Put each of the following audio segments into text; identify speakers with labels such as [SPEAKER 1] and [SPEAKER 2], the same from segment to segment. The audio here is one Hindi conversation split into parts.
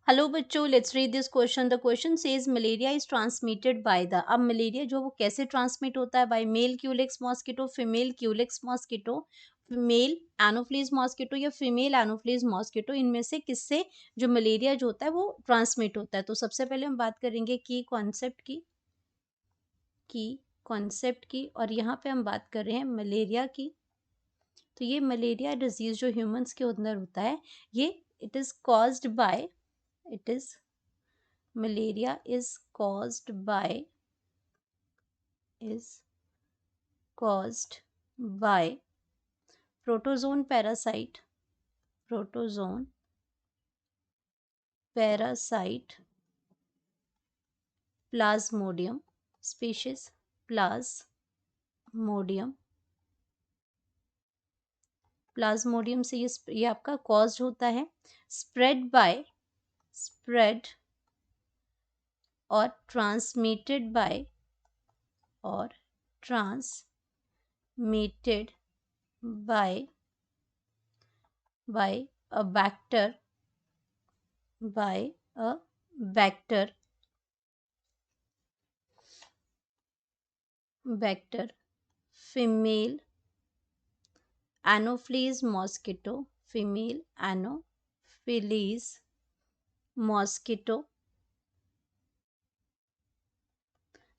[SPEAKER 1] हेलो बच्चों, let's read this question. The question says malaria is transmitted by the. अब मलेरिया जो वो कैसे ट्रांसमिट होता है? By male Culex mosquito, female Culex mosquito, male Anopheles mosquito या फीमेल एनोफ्लीज मॉस्किटो। इनमें से किससे जो मलेरिया जो होता है वो ट्रांसमिट होता है? तो सबसे पहले हम बात करेंगे की कॉन्सेप्ट की और यहाँ पे हम बात कर रहे हैं मलेरिया की। तो ये मलेरिया डिजीज जो ह्यूमंस के अंदर होता है, ये it is caused by it is malaria is caused by protozoan parasite plasmodium species Plasmodium से ये आपका कॉज्ड होता है। स्प्रेड और transmitted by a vector female anopheles mosquito।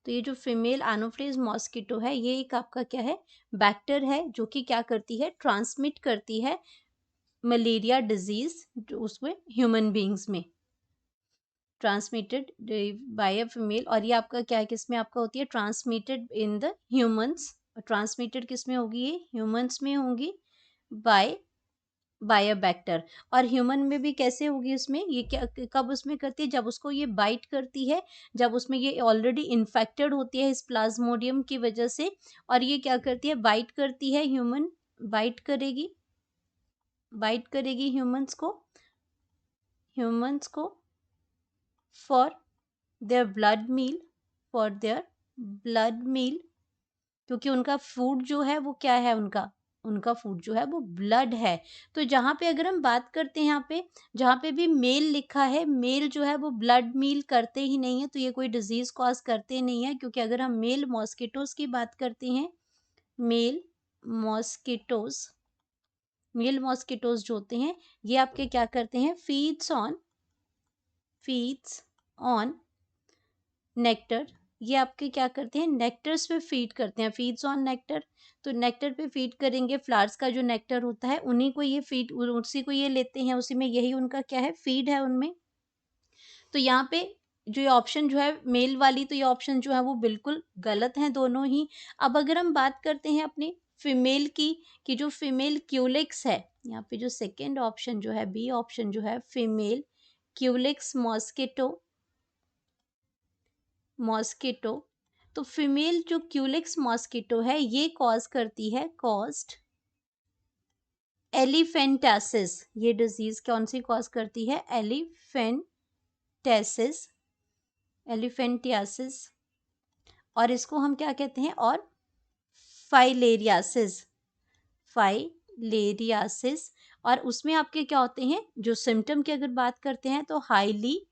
[SPEAKER 1] तो ये जो फीमेल एनोफ्लीज मॉस्किटो है, ये एक आपका क्या है, बैक्टर है, जो कि क्या करती है, ट्रांसमिट करती है मलेरिया डिजीज जो उसमें ह्यूमन बींग्स में ट्रांसमिटेड बाय अ फीमेल। और ये आपका क्या है, किसमें आपका होती है, transmitted in the humans. Transmitted किसमें होगी, ये ह्यूमंस में होंगी बाय अ बैक्टर। और ह्यूमन में भी कैसे होगी, उसमें ये क्या कब उसमें करती है, जब उसको ये बाइट करती है, जब उसमें ये ऑलरेडी इन्फेक्टेड होती है इस प्लाज्मोडियम की वजह से। और ये क्या करती है, बाइट करती है, ह्यूमन बाइट करेगी ह्यूमंस को फॉर देयर ब्लड मील, क्योंकि उनका फूड जो है वो क्या है, उनका फूड जो है वो ब्लड है। तो जहाँ पे अगर हम बात करते हैं, यहाँ पे जहाँ पे भी मेल लिखा है, मेल जो है वो ब्लड मील करते ही नहीं है, तो ये कोई डिजीज कॉज करते नहीं है। क्योंकि अगर हम मेल मॉस्किटोज की बात करते हैं, मेल मॉस्किटोज जो होते हैं, ये आपके क्या करते हैं, फीड्स ऑन नेक्टर। ये आपके क्या करते हैं, नेक्टर्स पे फीड करते हैं, फीड्स ऑन नेक्टर। तो नेक्टर पे फीड करेंगे, फ्लावर्स का जो नेक्टर होता है उन्हीं को ये फीड, उसी को ये लेते हैं, उसी में यही उनका क्या है, फीड है उनमें। तो यहाँ पे जो ये ऑप्शन जो है मेल वाली, तो ये ऑप्शन जो है वो बिल्कुल गलत है दोनों ही। अब अगर हम बात करते हैं अपनी फीमेल की, कि जो फीमेल क्यूलेक्स है, यहाँ पे जो सेकेंड ऑप्शन जो है, बी ऑप्शन जो है, फीमेल क्यूलेक्स मॉस्किटो। तो फीमेल जो क्यूलेक्स मॉस्किटो है, ये कॉज करती है एलिफेंटासिस। ये डिजीज कौन सी कॉज करती है, एलिफेंटियासिस। और इसको हम क्या कहते हैं, और फाइलेरियासिस। और उसमें आपके क्या होते हैं, जो सिम्टम की अगर बात करते हैं, तो हाईली,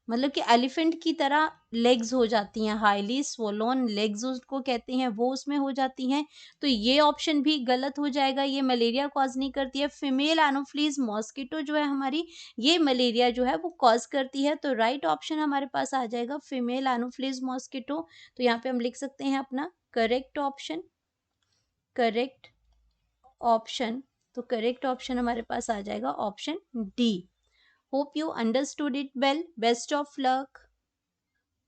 [SPEAKER 1] मतलब कि एलिफेंट की तरह लेग्स हो जाती हैं, हाईली स्वोलोन लेग्स उसको कहते हैं, वो उसमें हो जाती हैं। तो ये ऑप्शन भी गलत हो जाएगा, ये मलेरिया कॉज नहीं करती है। फीमेल एनोफ्लीज मॉस्किटो जो है हमारी, ये मलेरिया जो है वो कॉज करती है। तो राइट ऑप्शन हमारे पास आ जाएगा फीमेल एनोफ्लीज मॉस्किटो। तो यहाँ पे हम लिख सकते हैं अपना करेक्ट ऑप्शन। तो करेक्ट ऑप्शन हमारे पास आ जाएगा option D. Hope you understood it well. Best of luck.